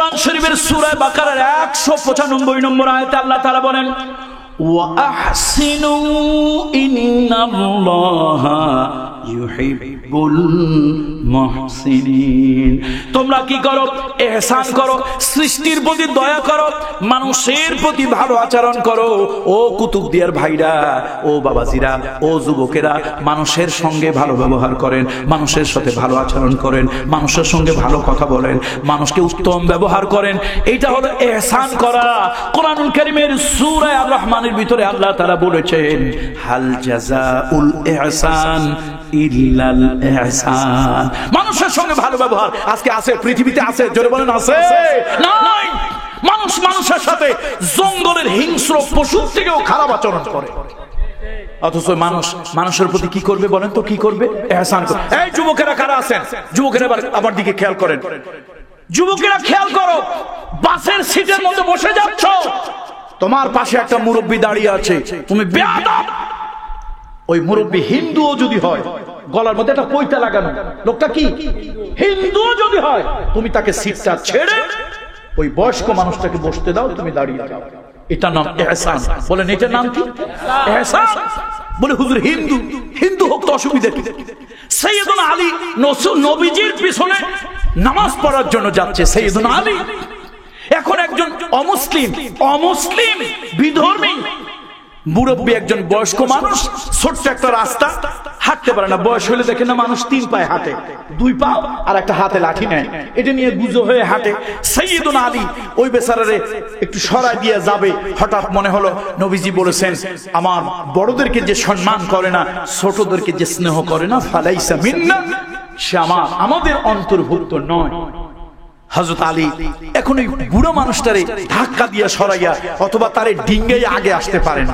কোরআন শরীফের সূরা বাকারার 195 নম্বর আয়াতে আল্লাহ তাআলা বলেন ওয়া আহসিনু ইন্নাল্লাহা ইউহিব্বুল মুহসিনিন। তোমরা কি করো? ইহসান করো, সৃষ্টির প্রতি দয়া করো, মানুষের প্রতি ভালো আচরণ করো। ও কুতুবদিয়ার ভাইরা, ও বাবাজিরা, ও যুবকেরা, মানুষের সঙ্গে ভালো ব্যবহার করেন, মানুষের সাথে ভালো আচরণ করেন, মানুষের সঙ্গে ভালো কথা বলেন, মানুষকে উত্তম ব্যবহার করেন। এটা হলো ইহসান করা। কোরআনুল কারীমের সূরা আর রহমানের ভিতরে আল্লাহ তাআলা বলেছেন হাল জাযাউল ইহসান ইল্লাল ইহসান। মানুষের সঙ্গে ভালো ব্যবহার আজকে আছে, পৃথিবীতে আছে, জোরে বলেন আছে? নাই। মানুষ মানুষের সাথে জঙ্গলের হিংস্র পশুর থেকেও খারাপ আচরণ করে, অথচ মানুষ মানুষের প্রতি কি করবে বলেন তো? কি করবে? ইহসান করবে। এই যুবকেরা কারা আছেন? যুবকেরা আমার দিকে খেয়াল করেন। যুবকেরা খেয়াল করো, বাসের সিটের মধ্যে বসে যাচ্ছ, তোমার পাশে একটা মুরব্বি দাঁড়িয়ে আছে, তুমি বেয়াদব। ওই মুরব্বি হিন্দুও যদি হয়, গলার মধ্যে একটা পয়তা লাগানো, লোকটা কি হিন্দুও যদি হয়, তুমি তাকে সিটটা ছেড়ে ওই বয়স্ক মানুষটাকে বসতে দাও, তুমি দাঁড়িয়ে যাও। এটা নাম ইহসান। বলেন এটার নাম কি? ইহসান। বলে হুজুর হিন্দু, হিন্দু হোক তো অসুবিধা কি? সাইয়েদুনা আলী নবীজির পিছনে নামাজ পড়ার জন্য যাচ্ছে, সাইয়েদুনা আলী। এখন একজন অমুসলিম বিধর্মী মুরব্বী, একজন বয়স্ক মানুষ, ছোট্ট একটা রাস্তা, হাঁটতে পারে না। বয়স হলে দেখে না মানুষ 3 পায়ে হাঁটে, 2 পা আর একটা হাতে লাঠি নেয়, এটা নিয়ে গুজো হয়ে হাঁটে। সাইয়েদুনা আলী ওই বেচারারে একটু সরাই দিয়ে যাবে, হঠাৎ মনে হলো নবীজি বলেছেন আমার বড়দেরকে যে সম্মান করে না, ছোটদেরকে যে স্নেহ করে না, ফালাইসা মিন্না, সে আমাদের অন্তর্ভুক্ত নয়। হযরত আলী এখন ওই বুড়ো মানুষটারে ধাক্কা দিয়ে সরাইয়া অথবা তারে ডিঙ্গাই আগে আসতে পারেন,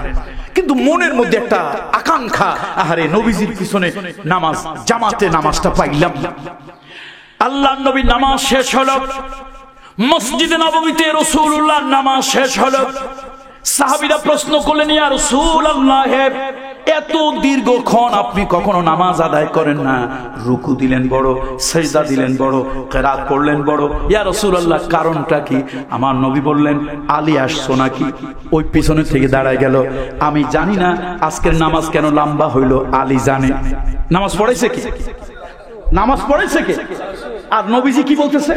কিন্তু মনের মধ্যে একটা আকাঙ্ক্ষা, আহারে নবীজির পিছনে নামাজ, জামাতে নামাজটা পাইলাম না। আল্লাহর নবীর নামাজ শেষ হলো, মসজিদে নববীতে রাসূলুল্লাহর নামাজ শেষ হলো। সাহাবীরা প্রশ্ন করলেন ইয়া রাসূলুল্লাহ, এত দীর্ঘক্ষণ আপনি কখনো নামাজ আদায় করেন না, রুকু দিলেন বড়, সিজদা দিলেন বড়, কিরাত পড়লেন বড়, ইয়া রাসূলুল্লাহ কারণটা কি? আমার নবী বললেন আলী আসছো নাকি? ওই পিছনে থেকে দাঁড়ায় গেল, আমি জানি না আজকের নামাজ কেন লম্বা হইল, আলী জানে। নামাজ পড়াইছে কি? নামাজ পড়াইছে কে? আর নবীজি কি বলতেছে?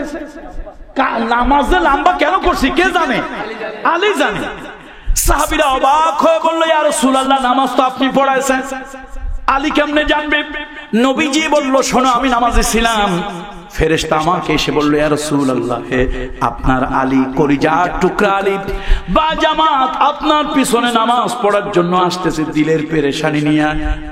নামাজে লম্বা কেন করছি কে জানে? আলী জানে। সাহাবীরা অবাক হয়ে বলল ইয়া রাসূলুল্লাহ নামাজ তো আপনি পড়াইছেন, আলী কেমনে জানবে? নবীজি বলল শোনো, আমি নামাজে ছিলাম, ফেরেশতা আমাকে এসে বলল ইয়া রাসূলুল্লাহ, আপনার আলী, কলিজার টুকরা আলী বা জামাত আপনার পিছনে নামাজ পড়ার জন্য আসতেছে, দিলের পেরেশানি নিয়ে।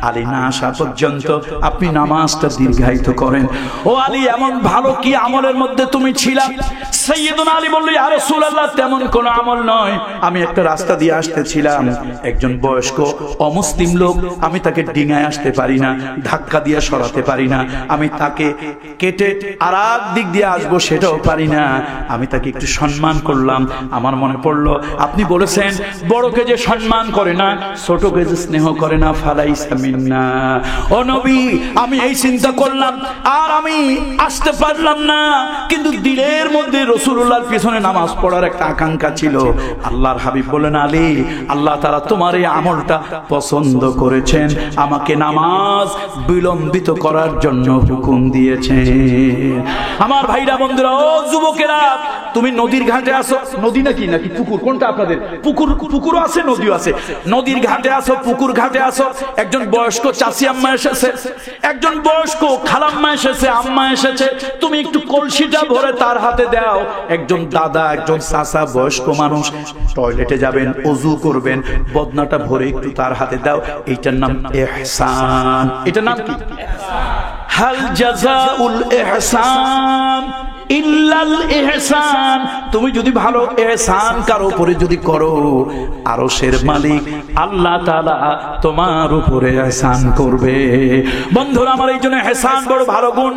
আলী না আসা পর্যন্ত আপনি নামাজটা দীর্ঘায়িত করেন। ও আলী, এমন ভালো কি আমলের মধ্যে তুমি ছিলা? সাইয়েদুনা আলী বলল ইয়া রাসূলুল্লাহ তেমন কোনো আমল নয়, আমি একটা রাস্তা দিয়ে আসতেছিলাম, একজন বয়স্ক অমুসলিম লোক, আমি তাকে ডিঙায় আসতে পারি না, ধাক্কা দিয়ে সরাতে পারি না, আমি তাকে কেটে আর এক দিক দিয়ে আসবো সেটাও পারি না, আমি তাকে একটু সম্মান করলাম। আমার মনে পড়লো আপনি বলেছেন বড়কে যে সম্মান করে না, ছোটকে যে স্নেহ করে না, ফালাইসা মিন্না। ও নবী, আমি এই চিন্তা করলাম আর আমি আসতে পারলাম না, কিন্তু দিলের মধ্যে রাসূলুল্লাহর পিছনে নামাজ পড়ার একটা আকাঙ্ক্ষা ছিল। আল্লাহর হাবিব বলেন আলী, আল্লাহ তাআলা তোমার এই আমলটা পছন্দ করেছেন, আমাকে নামাজ বিলম্বিত করার জন্য হুকুম দিয়েছেন। আমার ভাইরা, বন্ধুরা, ও যুবকেরা, তুমি নদীর ঘাটে আসো, নদী নাকি পুকুর, কোনটা আপনাদের? পুকুরও আছে, নদীও আছে। নদীর ঘাটে আসো, পুকুর ঘাটে আসো, একজন বয়স্ক চাচি আম্মা এসেছে, একজন বয়স্ক খালাম্মা এসেছে, আম্মা এসেছে, তুমি একটু কলসিটা ভরে তার হাতে দাও। একজন দাদা, একজন চাচা, বয়স্ক মানুষ টয়লেটে যাবেন, ওযু করবেন, বদনাটা ভরে একটু তার হাতে দাও। এইটার নাম ইহসান। এটার নাম কি? হাল জাযাউল ইহসান ইল্লাল ইহসান। তুমি যদি ভালো ইহসান কারো উপরে যদি করো, আরশের মালিক আল্লাহ তাআলা তোমার উপরে ইহসান করবে। বন্ধুরা আমার, এই জন্য ইহসান বড় ভালো গুণ।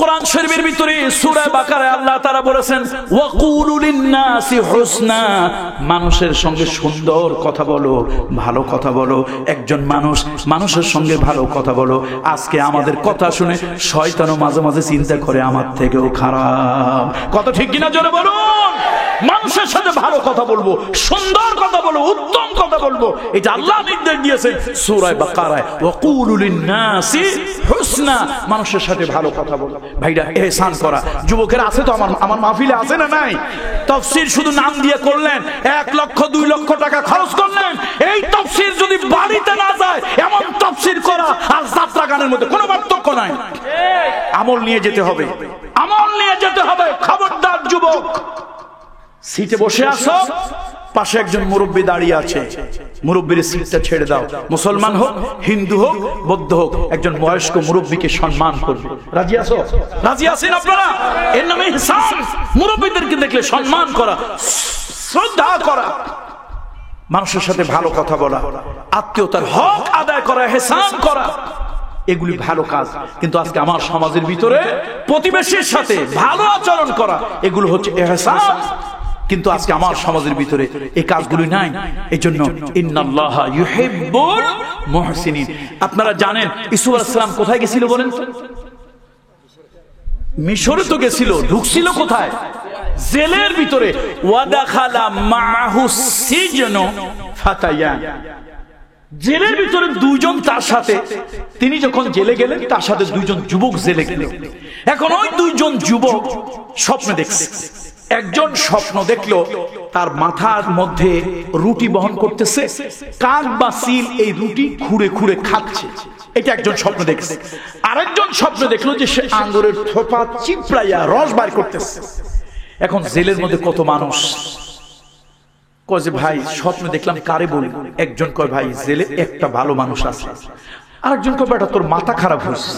কোরআন শরীফের ভিতরে সূরা বাকারায় আল্লাহ তাআলা বলেছেন ওয়াকুলু লিন-নাসি হুসনা, মানুষের সঙ্গে সুন্দর কথা বলো, ভালো কথা বলো। একজন মানুষের সঙ্গে ভালো কথা বলো। আজকে আমাদের কথা শুনে শয়তানও মাঝে মাঝে চিন্তা করে আমার থেকেও খারাপ। কত ঠিক কিনা জোরে বলুন। মানুষের সাথে ভালো কথা বলবো, সুন্দর কথা বলবো, উত্তম কথা বলবো, এটা আল্লাহ নির্দেশ দিয়েছেন সূরা বাকারায় ওয়াকুলু লিন-নাসি হুসনা, মানুষের সাথে ভালো কথা বলো। ভাইরা, ইহসান করা যুবকেরা আছে তো আমার মাহফিলে আছে না নাই? তাফসীর শুধু নাম দিয়ে করলেন, 1 লক্ষ 2 লক্ষ টাকা খরচ করলেন, এই তাফসীর যদি বাড়িতে না যায়, এমন তাফসীর করা আর যাত্রা গানের মধ্যে কোনো পার্থক্য নাই। আমল নিয়ে যেতে হবে, আমল নিয়ে যেতে হবে। খবরদার যুবক, সিটে বসে আছো, পাশে একজন মুরব্বী দাঁড়িয়ে আছে, মুরব্বীর সিটটা ছেড়ে দাও। মুসলমান হোক, হিন্দু হোক, বৌদ্ধ হোক, একজন বয়স্ক মুরব্বীকে সম্মান করবে। রাজি আছো? রাজি আছেন আপনারা? এর নামে ইহসান। মুরব্বীদেরকে দেখলে সম্মান করা, শ্রদ্ধা করা, মানুষের সাথে ভালো কথা বলা, আত্মীয়তার হক আদায় করা, ইহসান করা, এগুলি ভালো কাজ। কিন্তু আজকে আমার সমাজের ভিতরে প্রতিবেশীর সাথে ভালো আচরণ করা, এগুলো হচ্ছে ইহসান। কিন্তু আজকে আমার সমাজের ভিতরে এই কাজগুলি নাই। এই জন্য ইন্নাল্লাহা ইউহিব্বুল মুহসিনিন। আপনারা জানেন ইউসুফ আলাইহিস সালাম কোথায় গেছিল বলেন? মিশরে তো গেছিল, ঢুকছিল কোথায়? জেলের ভিতরে। ওয়াদাখালা মাআহু সিজনু ফাতায়ান, জেলের ভিতরে 2 জন তার সাথে, তিনি যখন জেলে গেলেন তার সাথে 2 জন যুবক জেলে গেলেন। এখন ওই 2 জন যুবক স্বপ্ন দেখছে। একজন স্বপ্ন দেখলো তার মাথার মধ্যে রুটি বহন করতেছে, কাক বা চিল এই রুটি খুঁড়ে খুঁড়ে খাচ্ছে, এটা একজন স্বপ্ন দেখছে। আরেকজন স্বপ্ন দেখলো যে সে আঙ্গুরের থোপা চিপড়াইয়া রস বাইর করতেছে। এখন জেলের মধ্যে কত মানুষ, কয় যে ভাই স্বপ্ন দেখলাম, কারে বলি? একজন কয় ভাই জেলে একটা ভালো মানুষ আছে। আরেকজন কয় বেটা তোর মাথা খারাপ হয়েছে,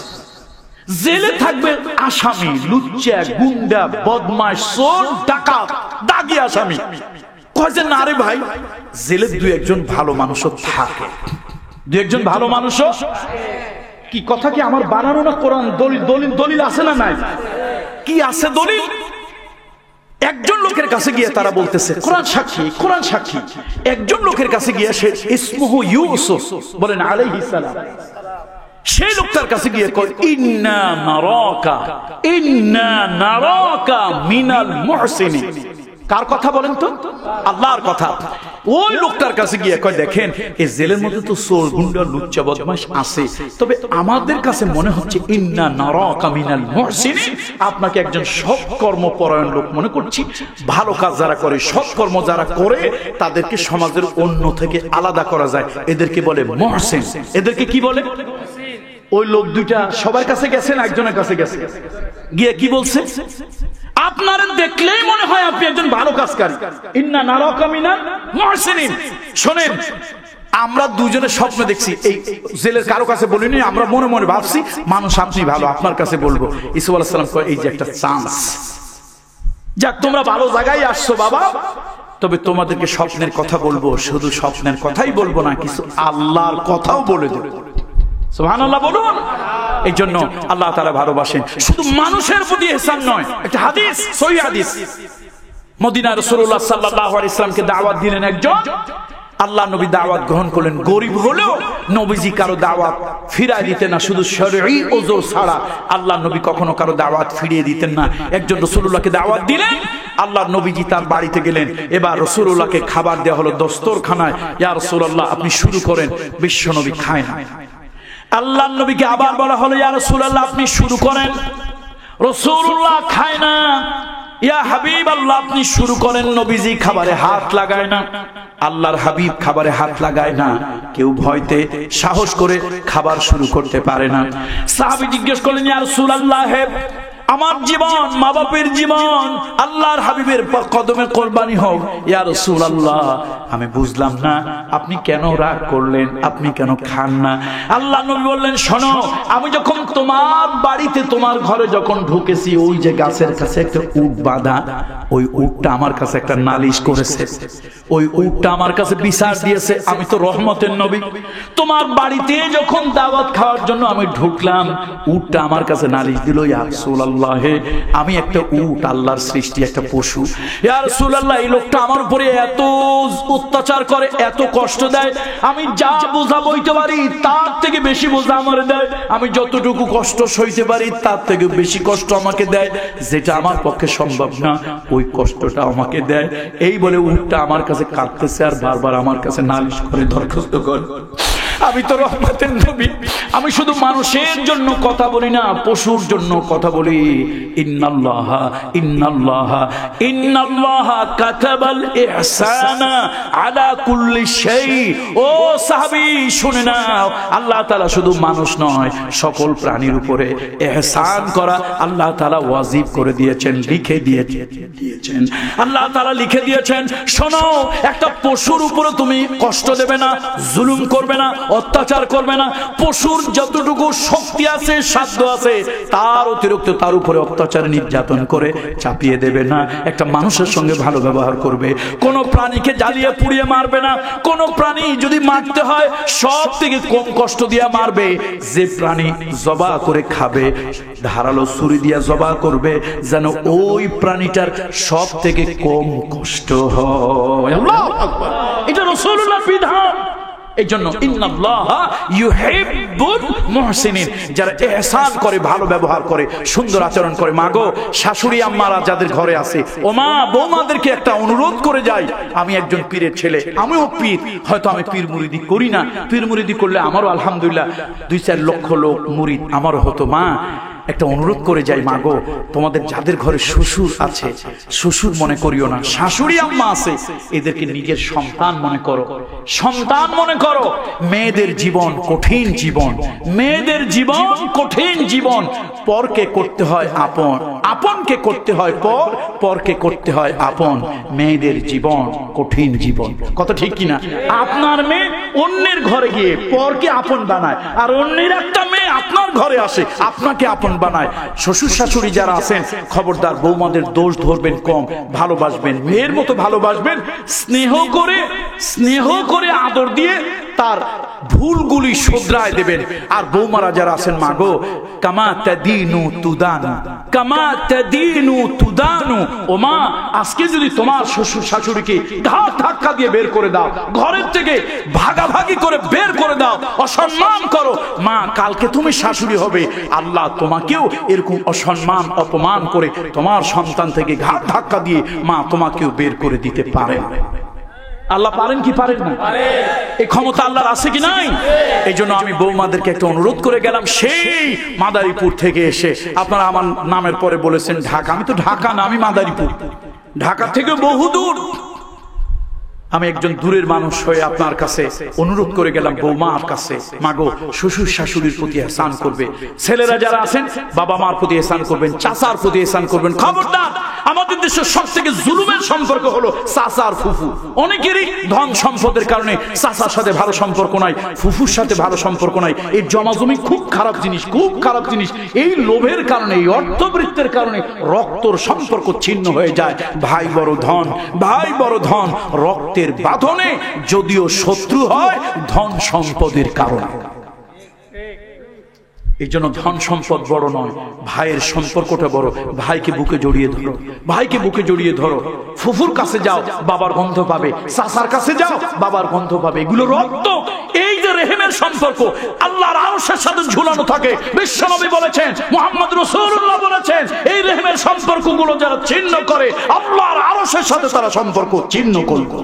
জেলে থাকবে আসামি, লুচ্চা, গুন্ডা, বদমাশ, চোর, ডাকাত, দাগি আসামি। কয় যে না রে ভাই, জেলে 2-1 ভালো মানুষও থাকে, 2-1 ভালো মানুষও। কি কথা কি আমার বানানো না? কোরআন দলিল আছে না নাই? কি আছে দলিল? একজন লোকের কাছে গিয়ে তারা বলতেছে, কোরআন সাক্ষী, কোরআন সাক্ষী। একজন লোকের কাছে গিয়ে সে ইসমুহু ইউসুফ বলেন আলাইহিস সালাম, সেই লোকটার কাছে গিয়ে কয় ইন্না নারাকা মিনাল মুহসিনিন। কার কথা বলেন তো? আল্লাহর কথা। ওই লোকটার কাছে গিয়ে কয় দেখেন এই জেলের মধ্যে তো চোর, গুন্ডা, লুচ্চা, বদমাশ আছে, তবে আমাদের কাছে মনে হচ্ছে ইন্না নারাকা মিনাল মুহসিনিন, আপনাকে একজন সৎকর্মপরায়ণ লোক মনে করছি। ভালো কাজ যারা করে, সৎকর্ম যারা করে, তাদেরকে সমাজের অন্য থেকে আলাদা করা যায়, এদেরকে বলে মুহসিন। এদেরকে কি বলে? ওই লোক 2টা সবার কাছে গেছেন, একজনের কাছে গেছে, গিয়ে কি বলছে? আপনারা দেখলেই মনে হয় আপনি একজন ভালো কাজকারী। ইন্না নারাকা মিনাল মুহসিনিন। শুনেন, আমরা 2 জনের স্বপ্ন দেখছি, এই জেলের কারো কাছে বলিনি, আমরা মনে মনে ভাবছি মানুষ আপনি ভালো, আপনার কাছে বলবো। ইউসুফ আলাইহিস সালাম কয় এই যে একটা চান্স, যাক তোমরা ভালো জায়গায় আসছো বাবা, তবে তোমাদেরকে স্বপ্নের কথা বলবো, শুধু স্বপ্নের কথাই বলবো না, কিছু আল্লাহর কথাও বলে দেব। সুবহানাল্লাহ বলুন। এই জন্য আল্লাহ তাআলা ভালোবাসেন, শুধু মানুষের প্রতি ইহসান নয়। একটা হাদিস, সহিহ হাদিস, মদিনা রাসূলুল্লাহ সাল্লাল্লাহু আলাইহি ওয়াসাল্লামকে দাওয়াত দিলেন একজন, আল্লাহ নবী দাওয়াত গ্রহণ করলেন। গরিব হলেও নবীজি কারো দাওয়াত ফিরায় দিতেন না, শুধু শরঈ ওযর ছাড়া আল্লাহ নবী কখনো কারো দাওয়াত ফিরিয়ে দিতেন না। একজন রাসূলুল্লাহকে দাওয়াত দিলেন, আল্লাহ নবীজি তার বাড়িতে গেলেন। এবার রাসূলুল্লাহকে খাবার দেওয়া হলো দস্তরখানায়। ইয়া রাসূলুল্লাহ আপনি শুরু করেন। বিশ্ব নবী খায় না। আল্লাহ নবীকে আবার বলা হলো ইয়া রাসূলুল্লাহ আপনি শুরু করেন। রাসূলুল্লাহ খায় না। ইয়া হাবিব আল্লাহ আপনি শুরু করেন। নবীজি খাবারে হাত লাগায় না। আল্লাহর হাবিব খাবারে হাত লাগায় না। কেউ ভয়তে সাহস করে খাবার শুরু করতে পারে না। সাহাবী জিজ্ঞেস করলেন ইয়া রাসূলুল্লাহ আমার জীবন, মা বাপের জীবন আল্লাহর হাবিবের কদমে কোরবানি হোক। ইয়া রাসূলুল্লাহ, আমি বুঝলাম না আপনি কেন রাগ করলেন, আপনি কেন খান না? আল্লাহ নবী বললেন, শোনো, আমি যখন তোমার বাড়িতে তোমার ঘরে যখন ঢুকেছি, ওই যে গাছের কাছে একটা উট বাঁধা, ওই উটটা আমার কাছে একটা নালিশ করেছে, ওই উটটা আমার কাছে বিচার দিয়েছে। আমি তো রহমতের নবী, তোমার বাড়িতে যখন দাওয়াত খাওয়ার জন্য আমি ঢুকলাম, উটটা আমার কাছে নালিশ দিল, ইয়া রাসূলুল্লাহ, আমি একটা উট, আল্লাহর সৃষ্টি, একটা পশু। ইয়া রাসূলুল্লাহ, এই লোকটা আমার উপরে এত অত্যাচার করে, এত কষ্ট দেয়, আমি যা বোঝা বইতে পারি তার থেকে বেশি বোঝা আমার দেয়, আমি যতটুকু কষ্ট সইতে পারি তার থেকে বেশি কষ্ট আমাকে দেয়, যেটা আমার পক্ষে সম্ভব না ওই কষ্টটা আমাকে দেয়। এই বলে উটটা আমার কাছে কাঁদতেছে আর বারবার আমার কাছে নালিশ করে, দরখাস্ত করে। আমি তো রহমতের নবী, আমি শুধু মানুষের জন্য কথা বলি না, পশুর জন্য কথা বলি। ইন্নাল্লাহা ইন্নাল্লাহা ইন্নাল্লাহা কাতাবাল ইহসানা আলা কুল্লি শাই। ও সাহাবী, শুনে নাও, আল্লাহ তাআলা শুধু মানুষ নয়, সকল প্রাণীর উপরে ইহসান করা আল্লাহ তাআলা ওয়াজিব করে দিয়েছেন, লিখে দিয়েছেন। আল্লাহ তাআলা লিখে দিয়েছেন, শোনো, একটা পশুর উপরে তুমি কষ্ট দেবে না, জুলুম করবে না, অত্যাচার করবে না। পশুর যতটুকু শক্তি আছে, সাধ্য আছে, তার অতিরিক্ত তার উপরে অত্যাচার নির্যাতন করে চাপিয়ে দেবে না। একটা মানুষের সঙ্গে ভালো ব্যবহার করবে, কোন প্রাণীকে জ্বালিয়ে পুড়িয়ে মারবে না। কোন প্রাণী যদি মারতে হয় সব থেকে কম কষ্ট দিয়ে মারবে। যে প্রাণী জবাই করে খাবে, ধারালো ছুরি দিয়ে জবাই করবে, যেন ওই প্রাণীটার সব থেকে কম কষ্ট হয়। আল্লাহু আকবার, এটা রাসূলুল্লাহর বিধান। এই জন্য ইন্নাল্লাহা ইউহিব্বুল মুহসিনিন, যারা ইহসান করে, ভালো ব্যবহার করে, সুন্দর আচরণ করে। মাগো, শাশুড়ি আম্মারা যাদের ঘরে আছে, ও মা, বৌমাদেরকে একটা অনুরোধ করে যাই, আমি একজন পীরের ছেলে, আমিও পীর, হয়তো আমি পীর মুরিদি করি না, পীর মুরিদি করলে আমারও আলহামদুলিল্লাহ 2-4 লক্ষ লোক মুরিদ আমারও হতো। মা, একটা অনুরোধ করে যাই, মাগো, তোমাদের যাদের ঘরে শ্বশুর আছে, শ্বশুর মনে করিও না, শাশুড়ি আম্মা আছে, এদেরকে নিজের সন্তান মনে করো, সন্তান মনে করো। মেয়েদের জীবন কঠিন জীবন, মেয়েদের জীবন কঠিন জীবন। পরকে করতে হয় আপন, আপনকে করতে হয় পর, পরকে করতে হয় আপন। মেয়েদের জীবন কঠিন জীবন, কত ঠিক কিনা? আপনার মেয়ে অন্যের ঘরে গিয়ে পরকে আপন বানায়, আর অন্যের একটা মেয়ে আপনার ঘরে আসে আপনাকে আপন বানায়। শ্বশুর শাশুড়ি যারা আছেন, খবরদার, বৌমাদের দোষ ধরবেন কম, ভালোবাসবেন, মেয়ের মতো ভালোবাসবেন, স্নেহ করে আদর দিয়ে তার ভুলগুলি শুধরায় দেবেন। আর বৌমারা যারা আছেন, মাগো, কামা তাদিনু তুদানু, কামা তাদিনু তুদানু। ও মা, আজকে যদি তোমার শ্বশুর শাশুড়িকে ঘাট ধাক্কা দিয়ে বের করে দাও, ঘরের থেকে ভাগাভাগি করে বের করে দাও, অসম্মান করো, মা, কালকে তুমি শাশুড়ি হবে, আল্লাহ তোমাকেও এরকম অসম্মান অপমান করে তোমার সন্তান থেকে ঘাট ধাক্কা দিয়ে মা তোমাকেও বের করে দিতে পারেন। আল্লাহ পারেন কি পারেন না? এই ক্ষমতা আল্লাহর আছে কি নাই? এই জন্য আমি বৌমাদেরকে একটা অনুরোধ করে গেলাম, সেই মাদারীপুর থেকে এসে। আপনারা আমার নামের পরে বলেছেন ঢাকা, আমি তো ঢাকা না, আমি মাদারীপুর, ঢাকা থেকে বহুদূর। আমি একজন দূরের মানুষ হয়ে আপনার কাছে অনুরোধ করে গেলাম, বৌমার কাছে, মাগো, শ্বশুর শাশুড়ির প্রতি ইহসান করবে। ছেলেরা যারা আছেন, বাবা মার প্রতি ইহসান করবেন, চাচার প্রতি ইহসান করবেন। খবরদার, আমাদের দেশের সব থেকে জুলুমের সম্পর্ক হলো চাচা আর ফুফু। অনেকেরই ধন সম্পদের কারণে চাচার সাথে ভালো সম্পর্ক নাই, ফুফুর সাথে ভালো সম্পর্ক নাই। এই জমাজমি খুব খারাপ জিনিস, খুব খারাপ জিনিস। এই লোভের কারণে, এই অর্থবৃত্তের কারণে রক্তর সম্পর্ক ছিন্ন হয়ে যায়। ভাই বড় ধন, ভাই বড় ধন, রক্ত বাঁধনে যদিও শত্রু হয় ধন সম্পদের কারণে। এই জন্য ধন সম্পদ বড় নয়, ভাইয়ের সম্পর্কটা বড়। ভাইকে বুকে জড়িয়ে ধরো, ভাইকে বুকে জড়িয়ে ধরো। ফুফুর কাছে যাও, বাবার গন্ধ পাবে, চাচার কাছে যাও, বাবার গন্ধ পাবে। এগুলো রক্ত। এই যে রেহেমের সম্পর্ক আল্লাহর আরশের সাথে ঝুলানো থাকে। বিশ্বনবী বলেছেন, মুহাম্মদ রাসূলুল্লাহ বলেছেন, এই রেহেমের সম্পর্কগুলো যারা ছিন্ন করে, আল্লাহর আরশের সাথে তারা সম্পর্ক ছিন্ন করবে।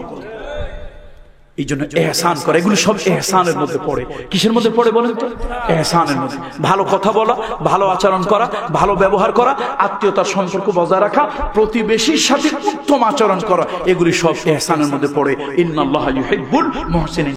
এই জন্য ইহসান করে, এগুলো সব ইহসানের মধ্যে পড়ে। কিসের মধ্যে পড়ে বলেন তো? ইহসানের মধ্যে। ভালো কথা বলা, ভালো আচরণ করা, ভালো ব্যবহার করা, আত্মীয়তার সম্পর্ক বজায় রাখা, প্রতিবেশীর সাথে উত্তম আচরণ করা, এগুলি সব ইহসানের মধ্যে পড়ে। ইন্নাল্লাহা ইউহিব্বুল মুহসিনিন।